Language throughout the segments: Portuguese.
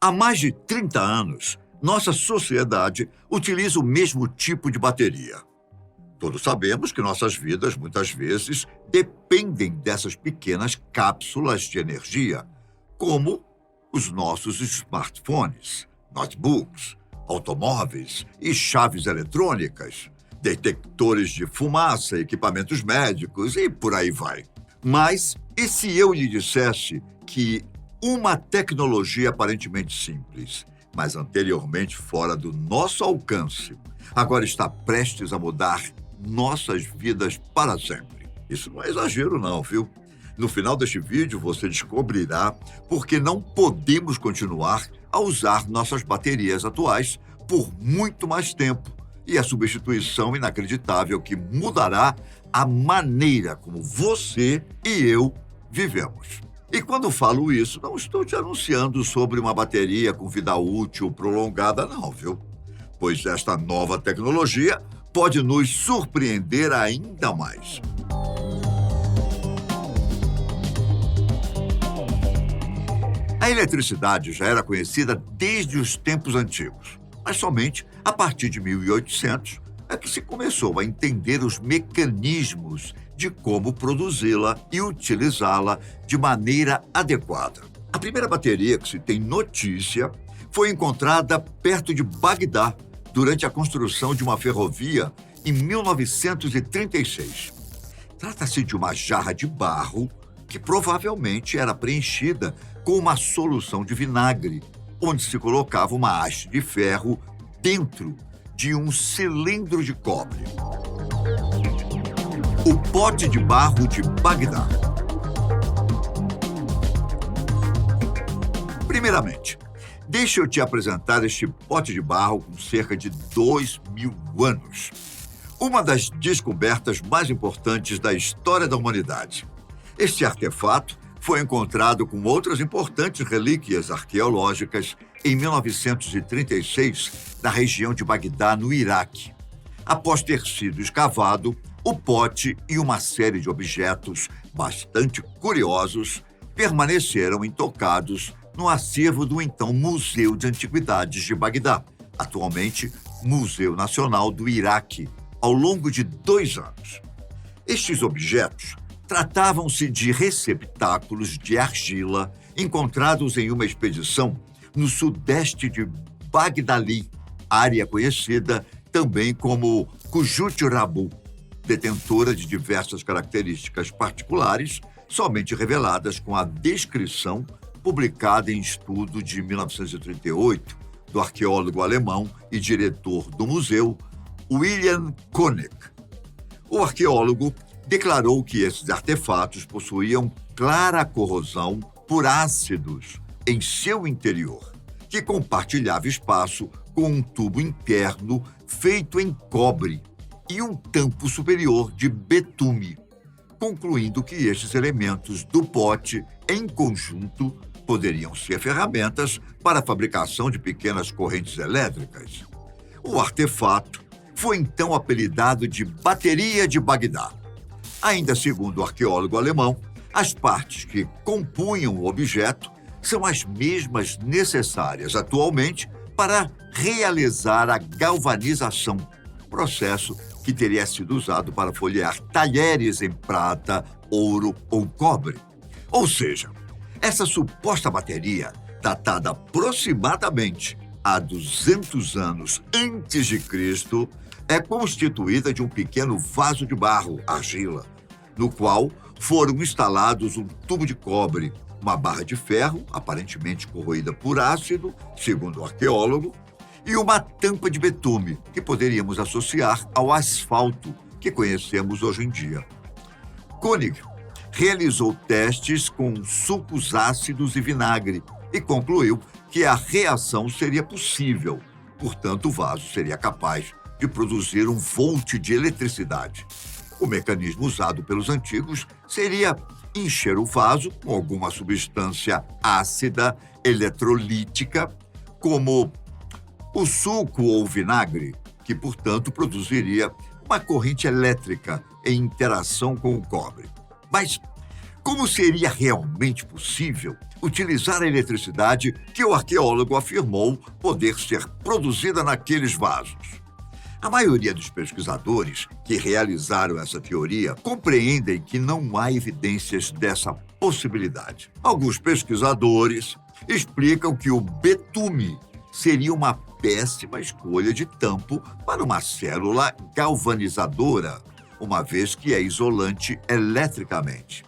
Há mais de 30 anos, nossa sociedade utiliza o mesmo tipo de bateria. Todos sabemos que nossas vidas, muitas vezes, dependem dessas pequenas cápsulas de energia, como os nossos smartphones, notebooks, automóveis e chaves eletrônicas, detectores de fumaça, equipamentos médicos e por aí vai. Mas e se eu lhe dissesse que uma tecnologia aparentemente simples, mas anteriormente fora do nosso alcance, agora está prestes a mudar nossas vidas para sempre? Isso não é exagero não, viu? No final deste vídeo você descobrirá por que não podemos continuar a usar nossas baterias atuais por muito mais tempo e a substituição inacreditável que mudará a maneira como você e eu vivemos. E quando falo isso, não estou te anunciando sobre uma bateria com vida útil prolongada, não, viu? Pois esta nova tecnologia pode nos surpreender ainda mais. A eletricidade já era conhecida desde os tempos antigos, mas somente a partir de 1800 é que se começou a entender os mecanismos de como produzi-la e utilizá-la de maneira adequada. A primeira bateria que se tem notícia foi encontrada perto de Bagdá, durante a construção de uma ferrovia em 1936. Trata-se de uma jarra de barro que provavelmente era preenchida com uma solução de vinagre, onde se colocava uma haste de ferro dentro de um cilindro de cobre. O pote de barro de Bagdá. Primeiramente, deixa eu te apresentar este pote de barro com cerca de 2.000 anos. Uma das descobertas mais importantes da história da humanidade. Este artefato foi encontrado com outras importantes relíquias arqueológicas em 1936, na região de Bagdá, no Iraque. Após ter sido escavado, o pote e uma série de objetos bastante curiosos permaneceram intocados no acervo do então Museu de Antiguidades de Bagdá, atualmente Museu Nacional do Iraque, ao longo de 2 anos. Estes objetos tratavam-se de receptáculos de argila encontrados em uma expedição no sudeste de Bagdali, área conhecida também como Kujut Rabu, detentora de diversas características particulares, somente reveladas com a descrição publicada em estudo de 1938 do arqueólogo alemão e diretor do museu, William Koenig. O arqueólogo declarou que esses artefatos possuíam clara corrosão por ácidos em seu interior, que compartilhava espaço com um tubo interno feito em cobre e um tampo superior de betume, concluindo que estes elementos do pote, em conjunto, poderiam ser ferramentas para a fabricação de pequenas correntes elétricas. O artefato foi então apelidado de Bateria de Bagdá. Ainda segundo o arqueólogo alemão, as partes que compunham o objeto são as mesmas necessárias atualmente para realizar a galvanização, processo que teria sido usado para folhear talheres em prata, ouro ou cobre. Ou seja, essa suposta bateria, datada aproximadamente há 200 anos antes de Cristo, é constituída de um pequeno vaso de barro, argila, no qual foram instalados um tubo de cobre, uma barra de ferro, aparentemente corroída por ácido, segundo o arqueólogo, e uma tampa de betume, que poderíamos associar ao asfalto que conhecemos hoje em dia. Koenig realizou testes com sucos ácidos e vinagre e concluiu que a reação seria possível, portanto o vaso seria capaz de produzir 1 volt de eletricidade. O mecanismo usado pelos antigos seria encher o vaso com alguma substância ácida eletrolítica, como o suco ou vinagre, que, portanto, produziria uma corrente elétrica em interação com o cobre. Mas Como seria realmente possível utilizar a eletricidade que o arqueólogo afirmou poder ser produzida naqueles vasos? A maioria dos pesquisadores que realizaram essa teoria compreendem que não há evidências dessa possibilidade. Alguns pesquisadores explicam que o betume seria uma péssima escolha de tampo para uma célula galvanizadora, uma vez que é isolante eletricamente.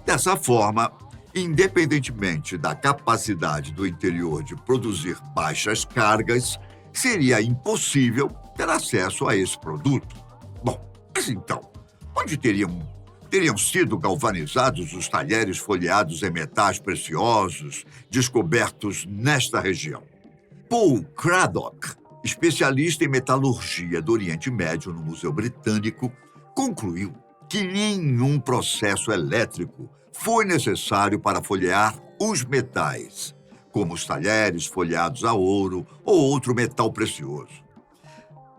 Dessa forma, independentemente da capacidade do interior de produzir baixas cargas, seria impossível ter acesso a esse produto. Bom, mas então, onde teriam sido galvanizados os talheres folheados em metais preciosos descobertos nesta região? Paul Craddock, especialista em metalurgia do Oriente Médio no Museu Britânico, concluiu que nenhum processo elétrico foi necessário para folhear os metais, como os talheres folheados a ouro ou outro metal precioso.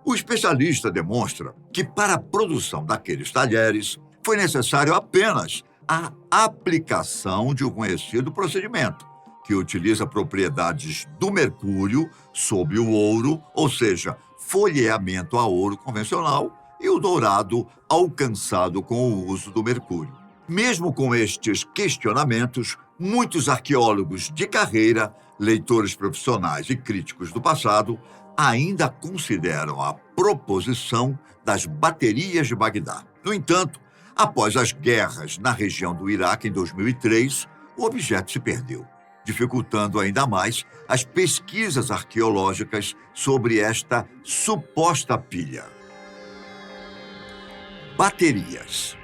O especialista demonstra que para a produção daqueles talheres foi necessário apenas a aplicação de um conhecido procedimento, que utiliza propriedades do mercúrio sobre o ouro, ou seja, folheamento a ouro convencional, e o dourado alcançado com o uso do mercúrio. Mesmo com estes questionamentos, muitos arqueólogos de carreira, leitores profissionais e críticos do passado ainda consideram a proposição das baterias de Bagdá. No entanto, após as guerras na região do Iraque em 2003, o objeto se perdeu, dificultando ainda mais as pesquisas arqueológicas sobre esta suposta pilha. Baterias.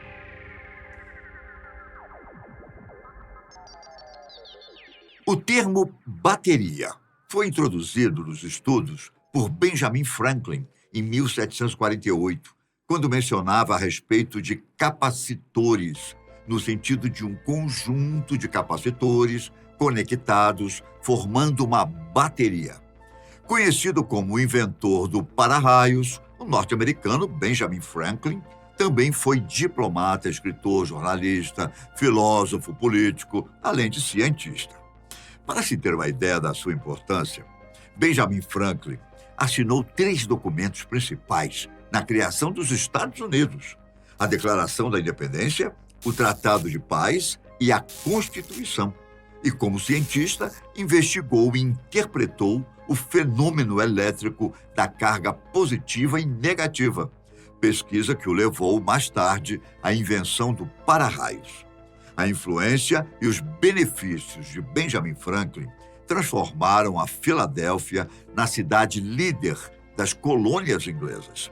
O termo bateria foi introduzido nos estudos por Benjamin Franklin em 1748, quando mencionava a respeito de capacitores, no sentido de um conjunto de capacitores conectados, formando uma bateria. Conhecido como o inventor do para-raios, o norte-americano Benjamin Franklin também foi diplomata, escritor, jornalista, filósofo, político, além de cientista. Para se ter uma ideia da sua importância, Benjamin Franklin assinou 3 documentos principais na criação dos Estados Unidos: a Declaração da Independência, o Tratado de Paz e a Constituição. E, como cientista, investigou e interpretou o fenômeno elétrico da carga positiva e negativa, pesquisa que o levou mais tarde à invenção do para-raios. A influência e os benefícios de Benjamin Franklin transformaram a Filadélfia na cidade líder das colônias inglesas.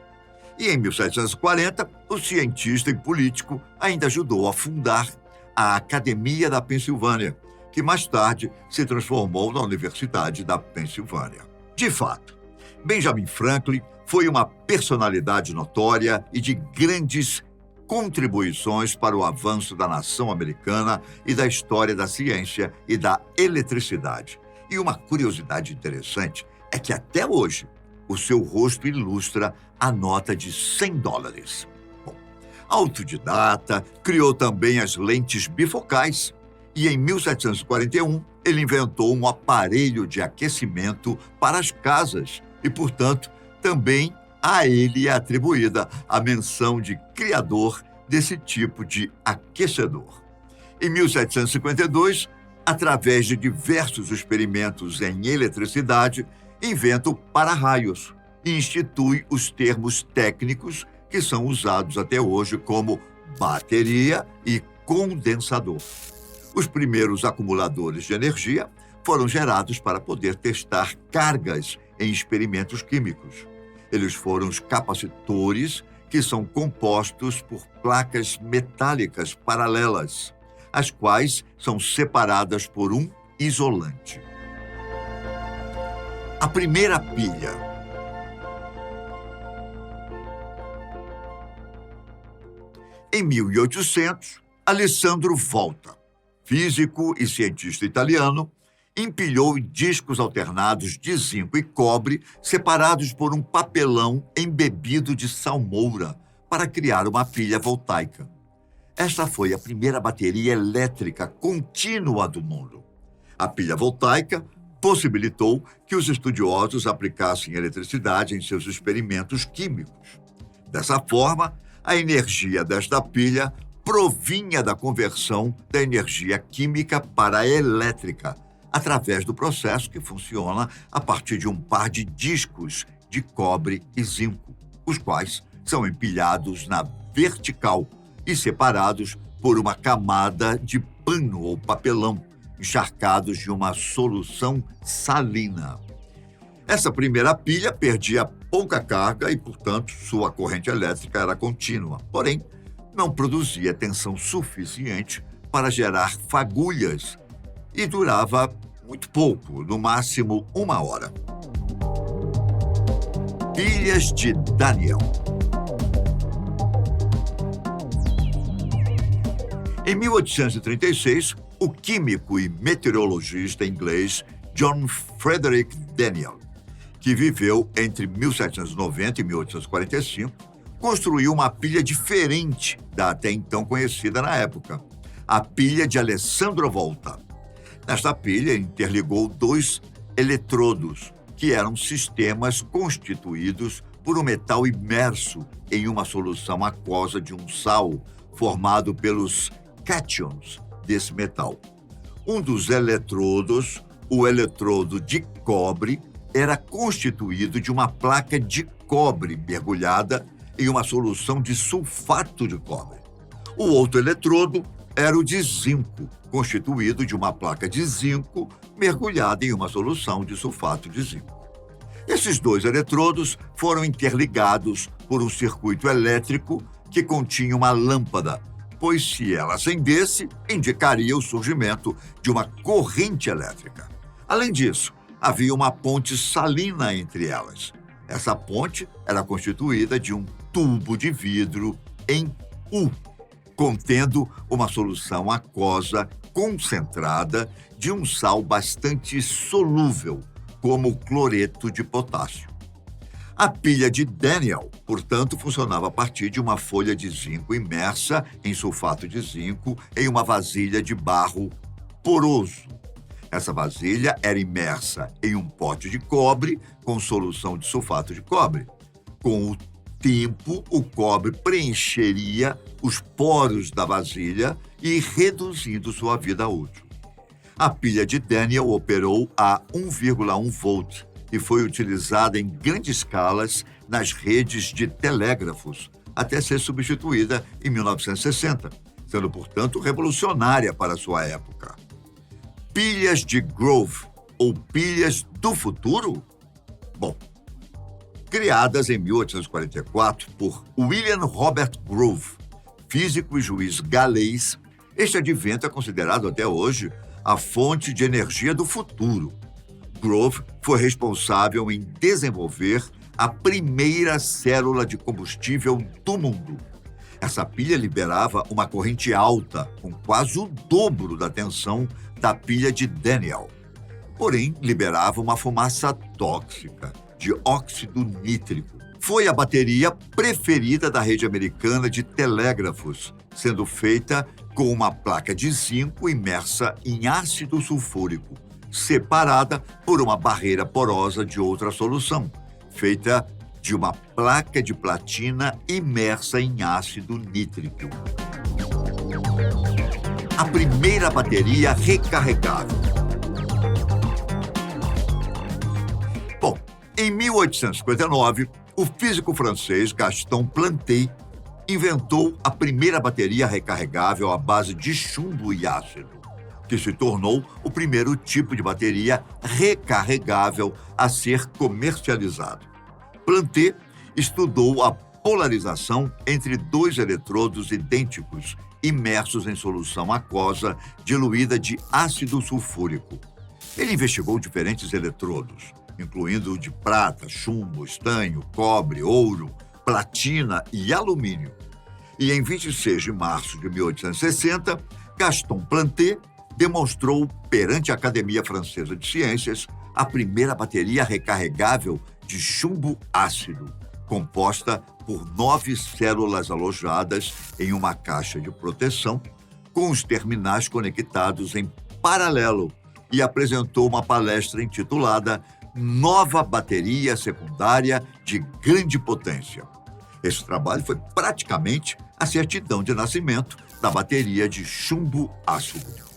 E em 1740, o cientista e político ainda ajudou a fundar a Academia da Pensilvânia, que mais tarde se transformou na Universidade da Pensilvânia. De fato, Benjamin Franklin foi uma personalidade notória e de grandes contribuições para o avanço da nação americana e da história da ciência e da eletricidade. E uma curiosidade interessante é que até hoje o seu rosto ilustra a nota de $100. Bom, autodidata, criou também as lentes bifocais e em 1741 ele inventou um aparelho de aquecimento para as casas e, portanto, também a ele é atribuída a menção de criador desse tipo de aquecedor. Em 1752, através de diversos experimentos em eletricidade, inventa o para-raios e institui os termos técnicos que são usados até hoje como bateria e condensador. Os primeiros acumuladores de energia foram gerados para poder testar cargas em experimentos químicos. Eles foram os capacitores, que são compostos por placas metálicas paralelas, as quais são separadas por um isolante. A primeira pilha. Em 1800, Alessandro Volta, físico e cientista italiano, empilhou discos alternados de zinco e cobre separados por um papelão embebido de salmoura para criar uma pilha voltaica. Esta foi a primeira bateria elétrica contínua do mundo. A pilha voltaica possibilitou que os estudiosos aplicassem eletricidade em seus experimentos químicos. Dessa forma, a energia desta pilha provinha da conversão da energia química para a elétrica, através do processo que funciona a partir de um par de discos de cobre e zinco, os quais são empilhados na vertical e separados por uma camada de pano ou papelão, encharcados de uma solução salina. Essa primeira pilha perdia pouca carga e, portanto, sua corrente elétrica era contínua, porém, não produzia tensão suficiente para gerar fagulhas e durava muito pouco, no máximo 1 hora. Pilhas de Daniell. Em 1836, o químico e meteorologista inglês John Frederick Daniell, que viveu entre 1790 e 1845, construiu uma pilha diferente da até então conhecida na época, a pilha de Alessandro Volta. Nesta pilha, interligou 2 eletrodos, que eram sistemas constituídos por um metal imerso em uma solução aquosa de um sal formado pelos cátions desse metal. Um dos eletrodos, o eletrodo de cobre, era constituído de uma placa de cobre mergulhada em uma solução de sulfato de cobre. O outro eletrodo era o de zinco, constituído de uma placa de zinco mergulhada em uma solução de sulfato de zinco. Esses 2 eletrodos foram interligados por um circuito elétrico que continha uma lâmpada, pois se ela acendesse, indicaria o surgimento de uma corrente elétrica. Além disso, havia uma ponte salina entre elas. Essa ponte era constituída de um tubo de vidro em U, contendo uma solução aquosa concentrada de um sal bastante solúvel, como o cloreto de potássio. A pilha de Daniell, portanto, funcionava a partir de uma folha de zinco imersa em sulfato de zinco em uma vasilha de barro poroso. Essa vasilha era imersa em um pote de cobre com solução de sulfato de cobre. Com o tempo, o cobre preencheria os poros da vasilha e reduzindo sua vida útil. A pilha de Daniell operou a 1,1 volt e foi utilizada em grandes escalas nas redes de telégrafos, até ser substituída em 1960, sendo, portanto, revolucionária para sua época. Pilhas de Grove, ou pilhas do futuro? Bom, criadas em 1844 por William Robert Grove, físico e juiz galês, este advento é considerado até hoje a fonte de energia do futuro. Grove foi responsável em desenvolver a primeira célula de combustível do mundo. Essa pilha liberava uma corrente alta, com quase o dobro da tensão da pilha de Daniell. Porém, liberava uma fumaça tóxica, de óxido nítrico. Foi a bateria preferida da rede americana de telégrafos, sendo feita com uma placa de zinco imersa em ácido sulfúrico, separada por uma barreira porosa de outra solução, feita de uma placa de platina imersa em ácido nítrico. A primeira bateria recarregável. Bom, em 1859, o físico francês Gaston Planté inventou a primeira bateria recarregável à base de chumbo e ácido, que se tornou o primeiro tipo de bateria recarregável a ser comercializado. Planté estudou a polarização entre 2 eletrodos idênticos imersos em solução aquosa diluída de ácido sulfúrico. Ele investigou diferentes eletrodos, incluindo o de prata, chumbo, estanho, cobre, ouro, platina e alumínio. E em 26 de março de 1860, Gaston Planté demonstrou perante a Academia Francesa de Ciências a primeira bateria recarregável de chumbo ácido, composta por 9 células alojadas em uma caixa de proteção, com os terminais conectados em paralelo, e apresentou uma palestra intitulada Nova Bateria Secundária de Grande Potência. Esse trabalho foi praticamente a certidão de nascimento da bateria de chumbo ácido.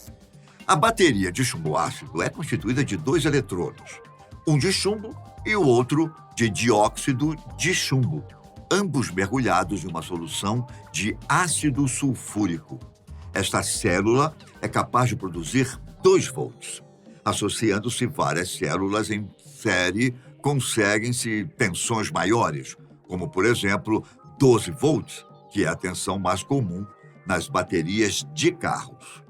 A bateria de chumbo ácido é constituída de 2 eletrodos, um de chumbo e o outro de dióxido de chumbo, ambos mergulhados em uma solução de ácido sulfúrico. Esta célula é capaz de produzir 2 volts. Associando-se várias células em série, conseguem-se tensões maiores, como, por exemplo, 12 volts, que é a tensão mais comum nas baterias de carros.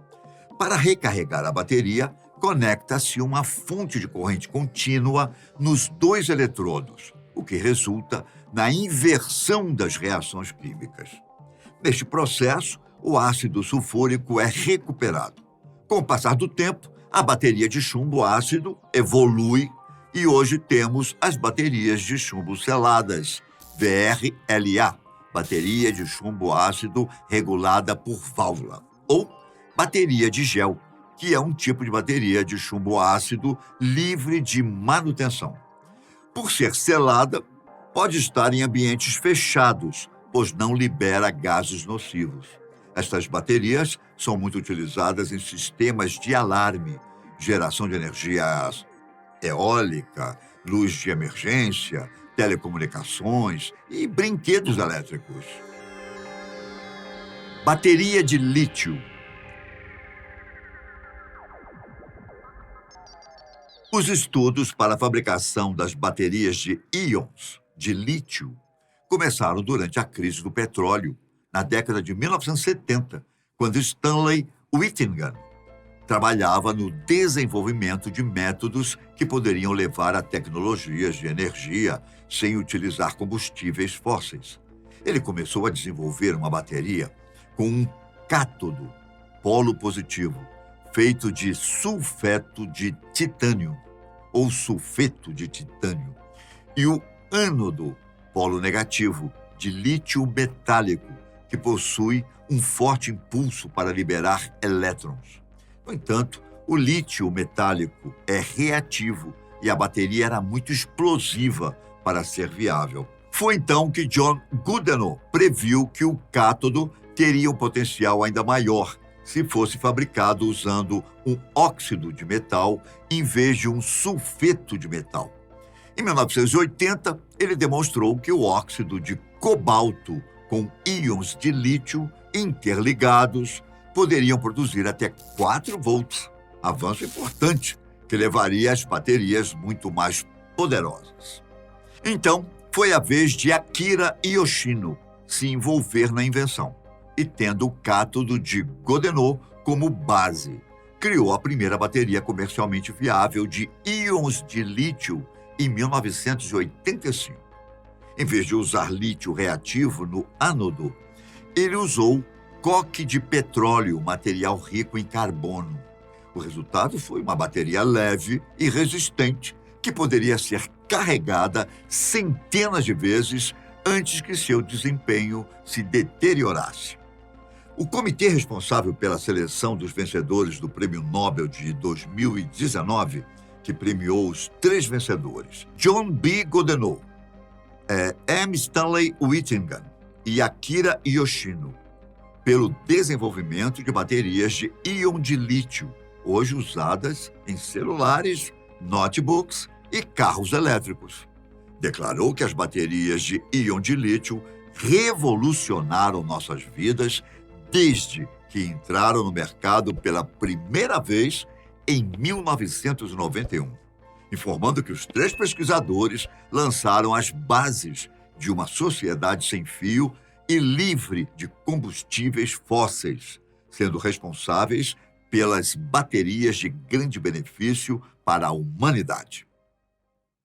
Para recarregar a bateria, conecta-se uma fonte de corrente contínua nos 2 eletrodos, o que resulta na inversão das reações químicas. Neste processo, o ácido sulfúrico é recuperado. Com o passar do tempo, a bateria de chumbo ácido evolui e hoje temos as baterias de chumbo seladas, VRLA, bateria de chumbo ácido regulada por válvula, ou bateria de gel, que é um tipo de bateria de chumbo ácido livre de manutenção. Por ser selada, pode estar em ambientes fechados, pois não libera gases nocivos. Estas baterias são muito utilizadas em sistemas de alarme, geração de energia eólica, luz de emergência, telecomunicações e brinquedos elétricos. Bateria de lítio. Os estudos para a fabricação das baterias de íons de lítio começaram durante a crise do petróleo, na década de 1970, quando Stanley Whittingham trabalhava no desenvolvimento de métodos que poderiam levar a tecnologias de energia sem utilizar combustíveis fósseis. Ele começou a desenvolver uma bateria com um cátodo, polo positivo, feito de sulfeto de titânio, ou sulfeto de titânio, e o ânodo, polo negativo, de lítio metálico, que possui um forte impulso para liberar elétrons. No entanto, o lítio metálico é reativo e a bateria era muito explosiva para ser viável. Foi então que John Goodenough previu que o cátodo teria um potencial ainda maior se fosse fabricado usando um óxido de metal em vez de um sulfeto de metal. Em 1980, ele demonstrou que o óxido de cobalto com íons de lítio interligados poderiam produzir até 4 volts, avanço importante que levaria as baterias muito mais poderosas. Então, foi a vez de Akira Yoshino se envolver na invenção e, tendo o cátodo de Goodenough como base, criou a primeira bateria comercialmente viável de íons de lítio em 1985. Em vez de usar lítio reativo no ânodo, ele usou coque de petróleo, material rico em carbono. O resultado foi uma bateria leve e resistente que poderia ser carregada centenas de vezes antes que seu desempenho se deteriorasse. O comitê responsável pela seleção dos vencedores do Prêmio Nobel de 2019, que premiou os 3 vencedores, John B. Goodenough, M. Stanley Whittingham e Akira Yoshino, pelo desenvolvimento de baterias de íon de lítio, hoje usadas em celulares, notebooks e carros elétricos. Declarou que as baterias de íon de lítio revolucionaram nossas vidas desde que entraram no mercado pela primeira vez em 1991, informando que os 3 pesquisadores lançaram as bases de uma sociedade sem fio e livre de combustíveis fósseis, sendo responsáveis pelas baterias de grande benefício para a humanidade.